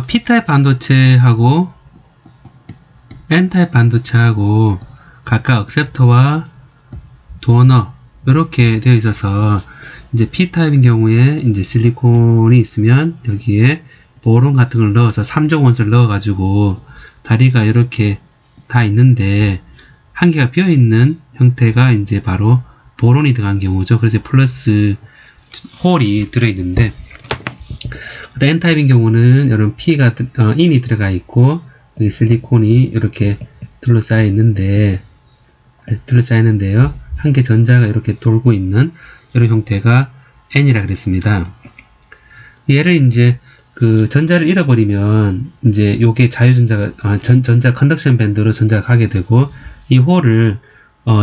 P타입 반도체하고 N타입 반도체하고 각각 억셉터와 도너 이렇게 되어 있어서 이제 P타입인 경우에 이제 실리콘이 있으면 여기에 보론 같은 걸 넣어서 3종 원소를 넣어 가지고 다리가 이렇게 다 있는데 한 개가 비어 있는 형태가 이제 바로 보론이 들어간 경우죠. 그래서 플러스 홀이 들어 있는데, N타입인 경우는 여러분 P가 인이 들어가 있고 여기 실리콘이 이렇게 둘러싸여 있는데요. 한 개 전자가 이렇게 돌고 있는 이런 형태가 N이라 그랬습니다. 얘를 이제 그 전자를 잃어버리면 이제 요게 자유전자가 전자 컨덕션 밴드로 전자가 가게 되고, 이 홀을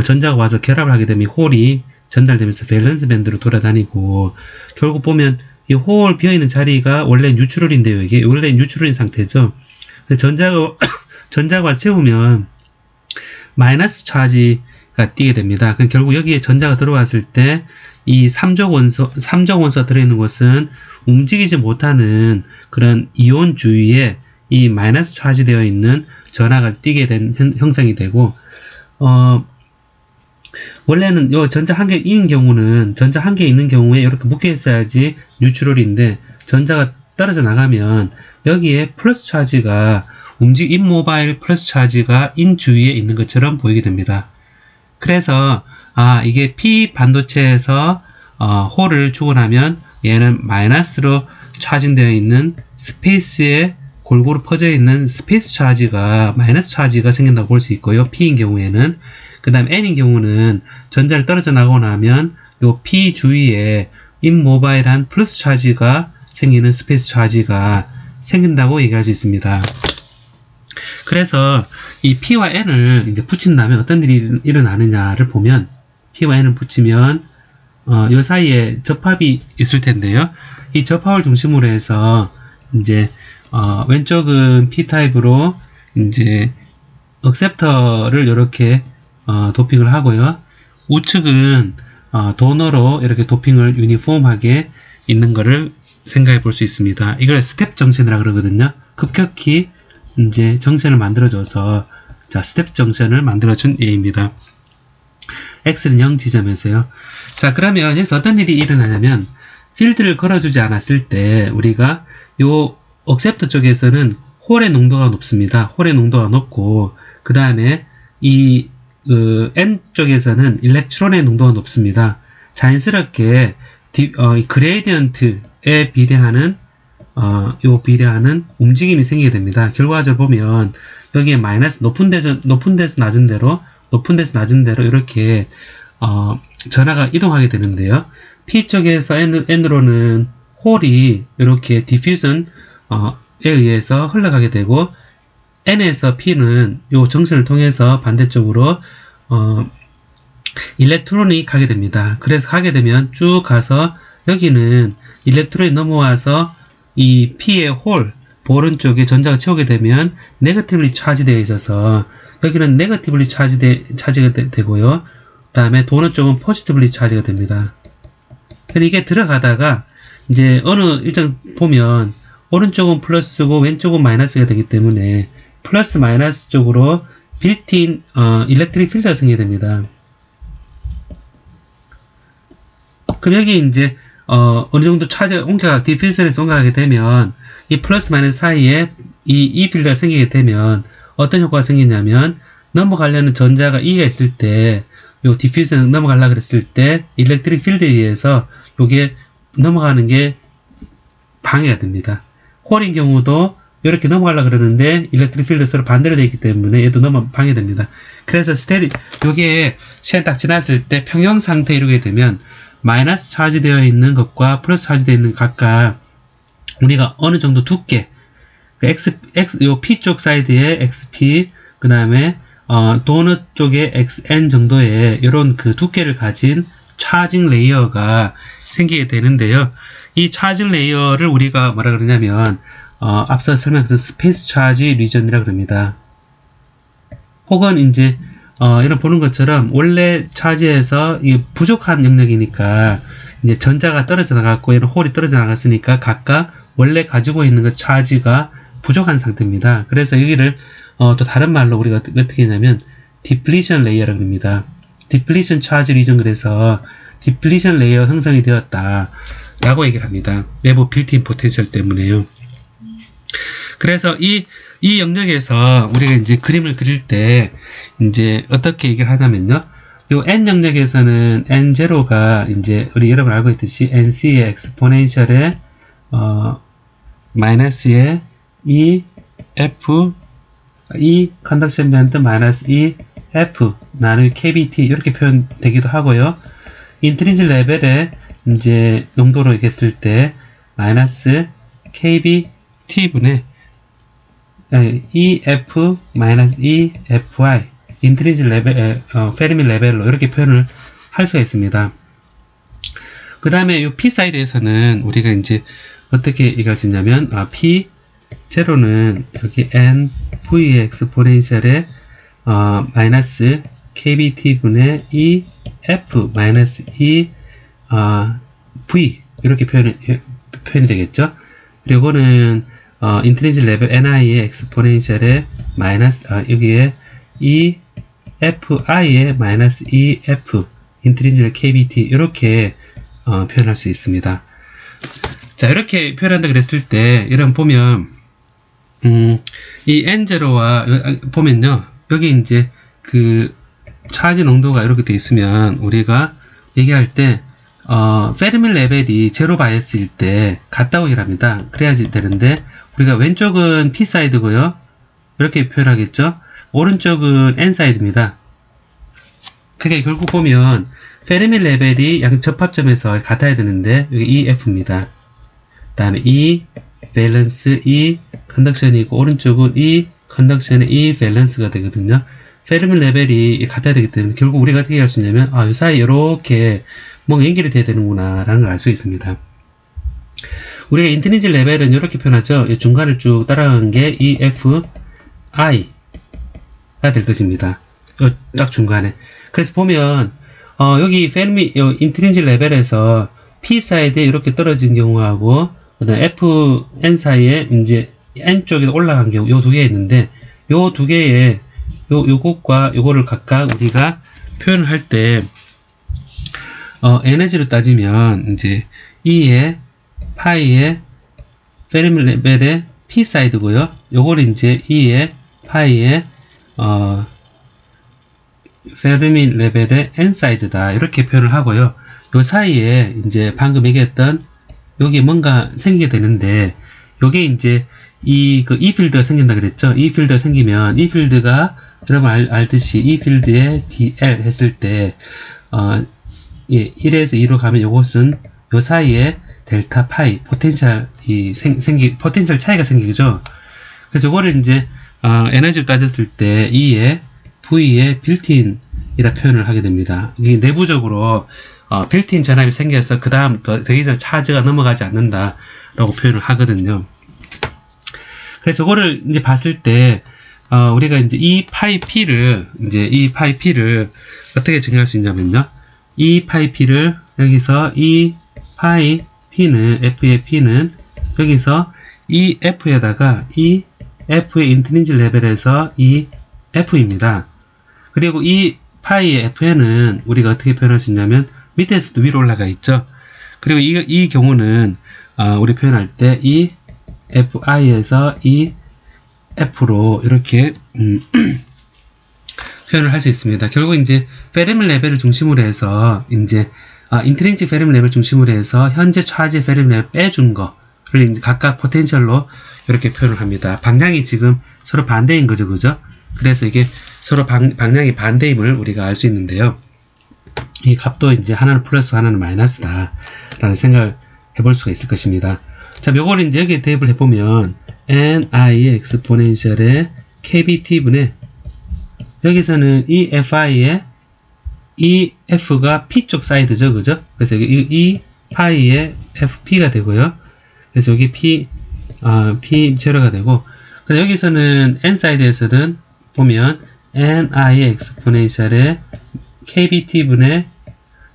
전자가 와서 결합을 하게 되면 이 홀이 전달되면서 밸런스 밴드로 돌아다니고, 결국 보면 이 홀 비어있는 자리가 원래 뉴트럴인데요. 이게 원래 뉴트럴인 상태죠. 전자가 채우면 마이너스 차지가 띄게 됩니다. 그럼 결국 여기에 전자가 들어왔을 때 이 3종 원소가 들어있는 것은 움직이지 못하는 그런 이온 주위에 이 마이너스 차지되어 있는 전하가 띄게 된 형성이 되고, 원래는 요 전자 한 개인 경우는 전자 한 개 있는 경우에 이렇게 묶여 있어야지 뉴트럴인데, 전자가 떨어져 나가면 여기에 플러스 차지가 인모바일 플러스 차지가 인 주위에 있는 것처럼 보이게 됩니다. 그래서 이게 P 반도체에서 홀을 주고 나면 얘는 마이너스로 차징되어 있는 스페이스에 골고루 퍼져 있는 스페이스 차지가 마이너스 차지가 생긴다고 볼 수 있고요. P인 경우에는. 그 다음 N인 경우는 전자를 떨어져 나가고 나면 요 P 주위에 인모바일한 플러스 차지가 생기는 스페이스 차지가 생긴다고 얘기할 수 있습니다. 그래서 이 P와 N을 이제 붙인다면 어떤 일이 일어나느냐를 보면, P와 N을 붙이면 요 사이에 접합이 있을 텐데요. 이 접합을 중심으로 해서 이제 왼쪽은 P타입으로 이제 억셉터를 이렇게 도핑을 하고요. 우측은 도너로 이렇게 도핑을 유니폼하게 있는 것을 생각해 볼 수 있습니다. 이걸 스텝 정션이라고 그러거든요. 급격히 이제 정션을 만들어줘서, 자, 스텝 정션을 만들어준 예입니다. X는 0 지점에서요. 자, 그러면 여기서 어떤 일이 일어나냐면, 필드를 걸어주지 않았을 때 우리가 요 억셉터 쪽에서는 홀의 농도가 높습니다. 홀의 농도가 높고, 그 다음에 이 N 쪽에서는 일렉트론의 농도가 높습니다. 자연스럽게 그레이디언트에 비례하는 비례하는 움직임이 생기게 됩니다. 결과적으로 보면 여기에 마이너스 높은 데서 낮은 데로 이렇게 전하가 이동하게 되는데요. P 쪽에서 N으로는 홀이 이렇게 디퓨전에 의해서 흘러가게 되고, N에서 P는 요 정선을 통해서 반대쪽으로 일렉트론이 가게 됩니다. 그래서 가게 되면 쭉 가서 여기는 일렉트론이 넘어와서 이 P의 홀, 보론 쪽에 전자가 채우게 되면 네거티브리 차지되어 있어서 여기는 네거티브리 차지가 되고요. 그 다음에 도너 쪽은 포지티브리 차지가 됩니다. 근데 이게 들어가다가 이제 어느 일정 보면 오른쪽은 플러스고 왼쪽은 마이너스가 되기 때문에 플러스 마이너스 쪽으로 빌트인 일렉트릭 필드가 생기게 됩니다. 그럼 여기 이제 어느 정도 디퓨전에서 옮겨가게 되면 이 플러스 마이너스 사이에 이 필드가 생기게 되면 어떤 효과가 생기냐면, 넘어가려는 전자가 E가 있을 때, 요 디퓨전 넘어가려고 그랬을 때 일렉트릭 필드에 의해서 요게 넘어가는 게 방해가 됩니다. 홀인 경우도 이렇게 넘어가려고 그러는데 일렉트릭 필드 서로 반대로 되어 있기 때문에 얘도 방해됩니다. 그래서 요게 시간 딱 지났을 때 평형 상태에 이르게 되면 마이너스 차지되어 있는 것과 플러스 차지되어 있는 각각 우리가 어느 정도 두께, 요 P 쪽 사이드에 XP, 그 다음에 도넛 쪽에 XN 정도의 이런 그 두께를 가진 차징 레이어가 생기게 되는데요. 이 차징 레이어를 우리가 뭐라 그러냐면 앞서 설명했던 스페이스 차지 리전이라 그럽니다. 혹은 이제 이런 보는 것처럼 원래 차지에서 이게 부족한 영역이니까 이제 전자가 떨어져 나갔고 이런 홀이 떨어져 나갔으니까 각각 원래 가지고 있는 그 차지가 부족한 상태입니다. 그래서 여기를 또 다른 말로 우리가 어떻게 했냐면 디플리션 레이어라고 합니다. 디플리션 차지 리전, 그래서 디플리션 레이어 형성이 되었다 라고 얘기를 합니다. 내부 빌트인 포텐셜 때문에요. 그래서 이 영역에서 우리가 이제 그림을 그릴 때 이제 어떻게 얘기를 하냐면요. 요 n 영역에서는 n0가 이제 우리 여러분 알고 있듯이 nc의 엑스포넨셜에 마이너스의 컨덕션 밴드 마이너스 f 나누기 kbt 이렇게 표현되기도 하고요. 인트린식 레벨에 이제 농도로 얘기했을 때 마이너스 kbt분의 ef 마이너스 efi 인트린식 레벨, 페르미 레벨로 이렇게 표현을 할 수가 있습니다. 그 다음에 이 p 사이드에서는 우리가 이제 어떻게 얘기할 수 있냐면 p0는 여기 n v의 엑스포넨셜에 마이너스 kbt분의 ef 마이너스 v 이렇게 표현이 되겠죠. 그리고 이거는 인트린식 레벨 ni의 엑스포넨셜에 마이너스 여기에 EFI의 마이너스 EF 인트린식 kbt 이렇게 표현할 수 있습니다. 자, 이렇게 표현한다 그랬을 때 여러분 보면 이 N0와 보면요, 여기 이제 그 차지 농도가 이렇게 돼 있으면 우리가 얘기할 때 페르미 레벨이 제로 바이어스일 때 같다고 얘기를 합니다. 그래야지 되는데 우리가 왼쪽은 P 사이드고요, 이렇게 표현하겠죠. 오른쪽은 N 사이드입니다. 그게 결국 보면 페르미 레벨이 양 접합점에서 같아야 되는데 여기 EF입니다. 그 다음에 E 밸런스 E 컨덕션이고 오른쪽은 E 컨덕션의 E 밸런스가 되거든요. 페르미 레벨이 같아야 되기 때문에 결국 우리가 어떻게 할 수 있냐면 이 사이 이렇게 뭔가 연결이 돼야 되는구나 라는 걸 알 수 있습니다. 우리가 인트린식 레벨은 이렇게 표현하죠. 중간을 쭉 따라가는 게 EFI 가 될 것입니다. 딱 중간에. 그래서 보면 여기 페르미 인트린식 레벨에서 P 사이드에 이렇게 떨어진 경우하고 그다음 F, N 사이에 이제 N 쪽에 올라간 경우 요 두 개 있는데 요 두 개의 요것과 요거를 각각 우리가 표현을 할 때 에너지로 따지면 이제 E의 파이의 페르미 레벨의 P 사이드고요. 요거를 이제 E의 파이의 페르미 레벨의 N 사이드다 이렇게 표현을 하고요. 요 사이에 이제 방금 얘기했던 여기 뭔가 생기게 되는데 요게 이제 E 필드가 생긴다 그랬죠. E 필드가 생기면 E 필드가 여러분 알듯이 E 필드에 DL 했을 때 1에서 2로 가면 요것은 요 사이에 델타 파이 포텐셜 포텐셜 차이가 생기죠. 그래서 요거를 이제 에너지를 따졌을 때 E의 V의 빌트인이라 표현을 하게 됩니다. 이게 내부적으로 빌트인 전압이 생겨서 그 다음 더 이상 차지가 넘어가지 않는다 라고 표현을 하거든요. 그래서 이거를 이제 봤을 때 우리가 이제 이 파이 P를 어떻게 정의할 수 있냐면요, 이 파이 P를 여기서 이 파이 P는 F의 P는 여기서 이 F에다가 이 F의 인트린식 레벨에서 이 F입니다. 그리고 이 파이의 FN은 우리가 어떻게 표현할 수 있냐면 밑에서도 위로 올라가 있죠. 그리고 이 경우는 우리 표현할 때 이 FI에서 이 F로 이렇게 표현을 할 수 있습니다. 결국 이제 페르미 레벨을 중심으로 해서 이제 인트린식 페르미 레벨 중심으로 해서 현재 차지 페르미 레벨 빼준 거를 이제 각각 포텐셜로 이렇게 표현을 합니다. 방향이 지금 서로 반대인 거죠, 그죠? 그래서 이게 서로 방향이 반대임을 우리가 알 수 있는데요. 이 값도 이제 하나는 플러스 하나는 마이너스다 라는 생각을 해볼 수가 있을 것입니다. 자, 요거를 이제 여기에 대입을 해보면 ni의 엑스포넨셜의 kbt분의 여기서는 이 fi의 이 f가 p 쪽 사이드죠, 그죠? 그래서 여기 이 파이의 fp가 되고요. 그래서 여기 p0가 되고, 여기서는 n 사이드에서는 보면 ni의 엑스포넨셜의 kbt분의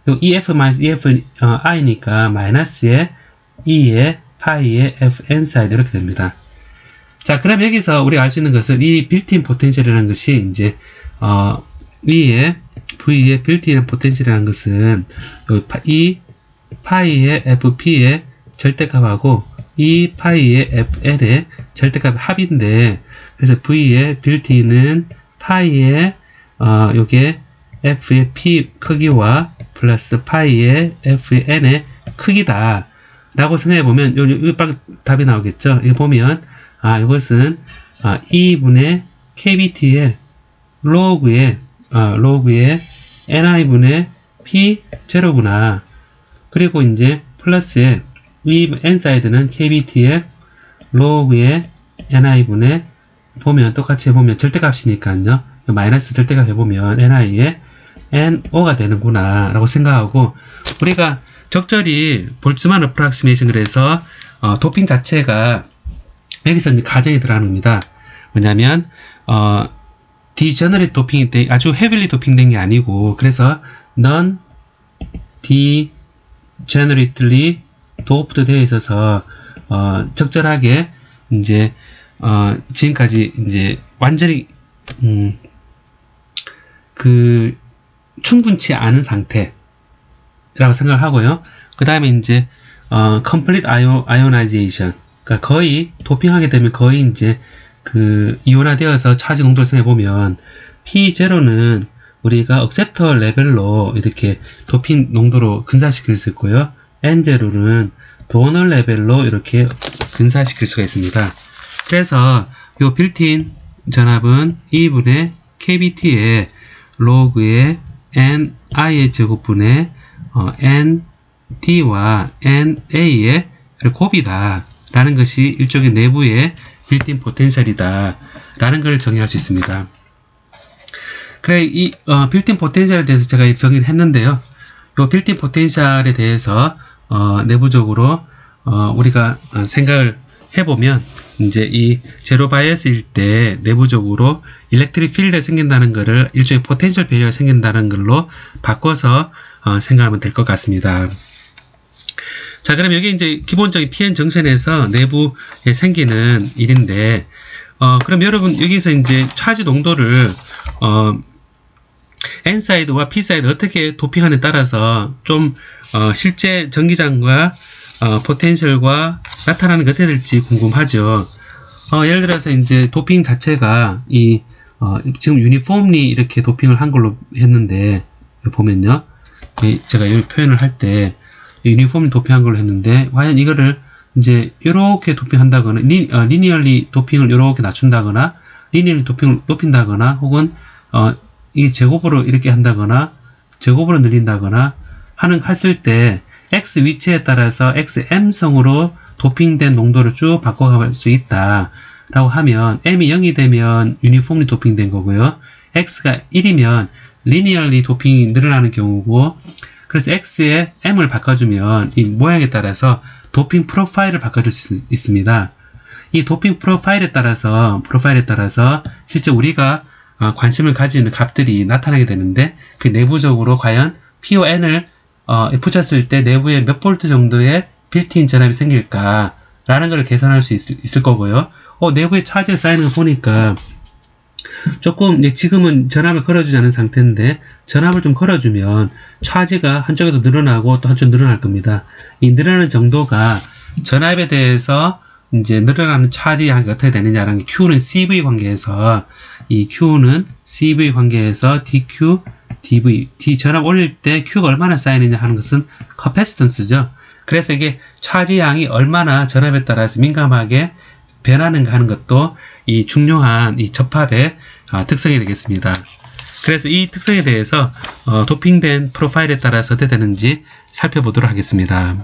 ef-ef i니까 마이너스의 e의 파이의 fn 사이드 이렇게 됩니다. 자, 그럼 여기서 우리가 알 수 있는 것은 이 빌트인 포텐셜이라는 것이 이제 위에 V의 빌트인 포텐셜이라는 것은 이 파이의 fp의 절대값하고 이 파이의 fl의 절대값의 합인데, 그래서 V의 빌트인은 파이의 요게 f의 p 크기와 플러스 파이의 fn의 크기다 라고 생각해 보면 여기 답이 나오겠죠. 이거 보면 이것은 2분의 kbt의 로그의 ni분의 p0구나. 그리고 이제 플러스에 이 n사이드는 kbt의 로그의 ni분의 보면 똑같이 해보면 절대값이니까요. 마이너스 절대값 해보면 ni의 no가 되는구나 라고 생각하고, 우리가 적절히 볼츠만 어프락시메이션 그래서 도핑 자체가 여기서 이제 가정이 들어가는 겁니다. 뭐냐면 디저너리 도핑이 때 아주 헤빌리 도핑된 게 아니고, 그래서 non degenerately doped 되어 있어서 적절하게 이제 지금까지 이제 완전히 충분치 않은 상태라고 생각을 하고요. 그 다음에 이제 complete ionization, 그러니까 거의 도핑하게 되면 거의 이제 이온화되어서 차지 농도를 생각해 보면 P0는 우리가 acceptor 레벨로 이렇게 도핑 농도로 근사시킬 수 있고요. N0는 도널 레벨로 이렇게 근사시킬 수가 있습니다. 그래서 이 빌트인 전압은 2분의 kbt의 로그의 ni의 제곱분의 nd와 na의 곱이다 라는 것이 일종의 내부의 빌트인 포텐셜이다 라는 걸 정의할 수 있습니다. 그래, 이 빌트인 포텐셜에 대해서 제가 정의를 했는데요. 이 빌트인 포텐셜에 대해서 내부적으로 우리가 생각을 해보면 이제 이 제로 바이어스일 때 내부적으로 일렉트릭 필드가 생긴다는 것을 일종의 포텐셜 배리어가 생긴다는 걸로 바꿔서 생각하면 될 것 같습니다. 자, 그럼 여기 이제 기본적인 PN 정션에서 내부에 생기는 일인데, 그럼 여러분 여기서 이제 차지 농도를 N사이드와 P사이드 어떻게 도핑하느냐에 따라서 좀 실제 전기장과 포텐셜과 나타나는 게 어떻게 될지 궁금하죠. 예를 들어서 이제 도핑 자체가 지금 유니폼리 이렇게 도핑을 한 걸로 했는데, 보면요, 제가 여기 표현을 할 때 유니폼리 도핑한 걸로 했는데, 과연 이거를 이제 이렇게 도핑한다거나 리니얼리 도핑을 이렇게 낮춘다거나 리니얼리 도핑을 높인다거나 혹은 이 제곱으로 이렇게 한다거나 제곱으로 늘린다거나 했을 때 X 위치에 따라서 XM성으로 도핑된 농도를 쭉 바꿔갈 수 있다 라고 하면, M이 0이 되면 유니폼리 도핑된 거고요. X가 1이면 리니얼리 도핑이 늘어나는 경우고, 그래서 X에 M을 바꿔주면 이 모양에 따라서 도핑 프로파일을 바꿔줄 수 있습니다. 이 도핑 프로파일에 따라서 실제 우리가 관심을 가지는 값들이 나타나게 되는데, 그 내부적으로 과연 P와 N을 붙였을 때 내부에 몇 볼트 정도의 빌트인 전압이 생길까 라는 걸 계산할 수 있을 거고요. 내부에 차지가 쌓이는 거 보니까 조금 이제 지금은 전압을 걸어주지 않은 상태인데, 전압을 좀 걸어주면 차지가 한쪽에도 늘어나고 또 한쪽 늘어날 겁니다. 이 늘어나는 정도가 전압에 대해서 이제 늘어나는 차지 양이 어떻게 되느냐라는 게 Q는 CV 관계에서, 이 Q는 CV 관계에서 DQ, DV, 전압 올릴 때 Q가 얼마나 쌓이느냐 하는 것은 커패시턴스죠. 그래서 이게 차지 양이 얼마나 전압에 따라서 민감하게 변하는가 하는 것도 이 중요한 이 접합의 특성이 되겠습니다. 그래서 이 특성에 대해서 도핑된 프로파일에 따라서 어떻게 되는지 살펴보도록 하겠습니다.